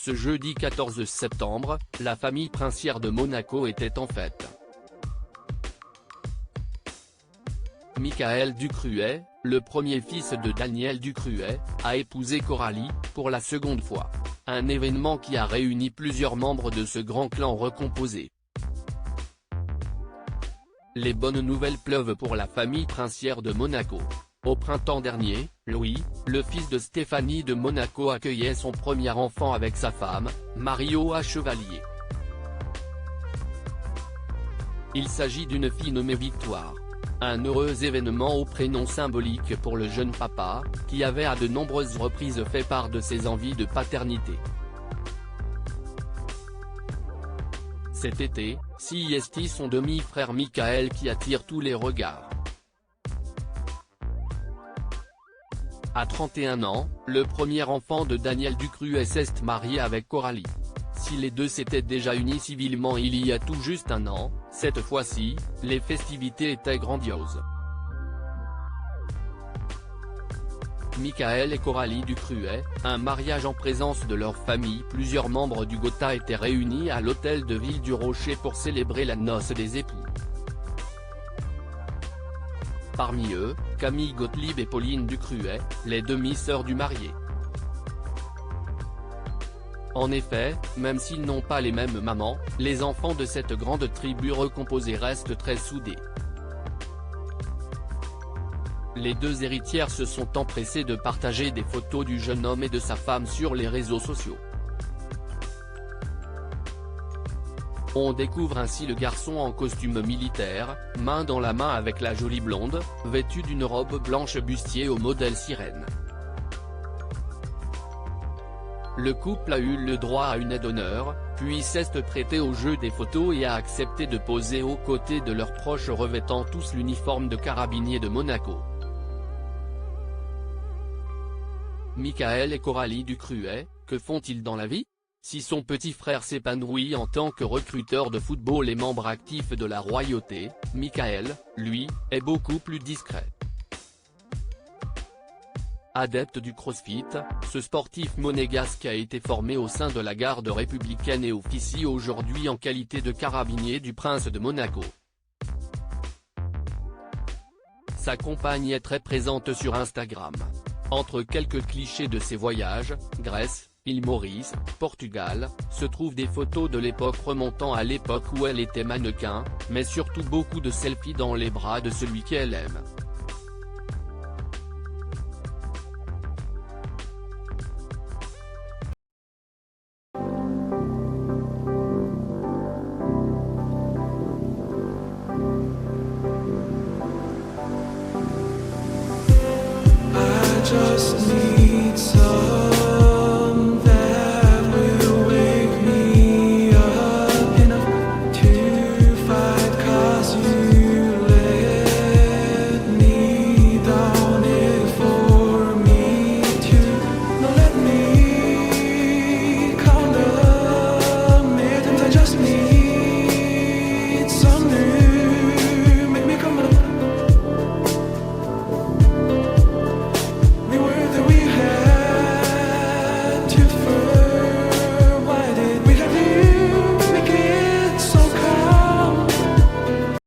Ce jeudi 14 septembre, la famille princière de Monaco était en fête. Michael Ducruet, le premier fils de Daniel Ducruet, a épousé Coralie, pour la seconde fois. Un événement qui a réuni plusieurs membres de ce grand clan recomposé. Les bonnes nouvelles pleuvent pour la famille princière de Monaco. Au printemps dernier, Louis, le fils de Stéphanie de Monaco accueillait son premier enfant avec sa femme, Mario Chevalier. Il s'agit d'une fille nommée Victoire. Un heureux événement au prénom symbolique pour le jeune papa, qui avait à de nombreuses reprises fait part de ses envies de paternité. Cet été, c'est son demi-frère Michael qui attire tous les regards. À 31 ans, le premier enfant de Daniel Ducruet s'est marié avec Coralie. Si les deux s'étaient déjà unis civilement il y a tout juste un an, cette fois-ci, les festivités étaient grandioses. Michael et Coralie Ducruet, un mariage en présence de leur famille. Plusieurs membres du Gotha étaient réunis à l'hôtel de Ville du Rocher pour célébrer la noce des époux. Parmi eux, Camille Gottlieb et Pauline Ducruet, les demi-sœurs du marié. En effet, même s'ils n'ont pas les mêmes mamans, les enfants de cette grande tribu recomposée restent très soudés. Les deux héritières se sont empressées de partager des photos du jeune homme et de sa femme sur les réseaux sociaux. On découvre ainsi le garçon en costume militaire, main dans la main avec la jolie blonde, vêtue d'une robe blanche bustier au modèle sirène. Le couple a eu le droit à une aide d'honneur, puis s'est prêté au jeu des photos et a accepté de poser aux côtés de leurs proches revêtant tous l'uniforme de carabiniers de Monaco. Michael et Coralie Ducruet, que font-ils dans la vie? Si son petit frère s'épanouit en tant que recruteur de football et membre actif de la royauté, Michael, lui, est beaucoup plus discret. Adepte du crossfit, ce sportif monégasque a été formé au sein de la garde républicaine et officie aujourd'hui en qualité de carabinier du prince de Monaco. Sa compagne est très présente sur Instagram. Entre quelques clichés de ses voyages, Grèce, île Maurice, Portugal, se trouvent des photos de l'époque remontant à l'époque où elle était mannequin, mais surtout beaucoup de selfies dans les bras de celui qu'elle aime.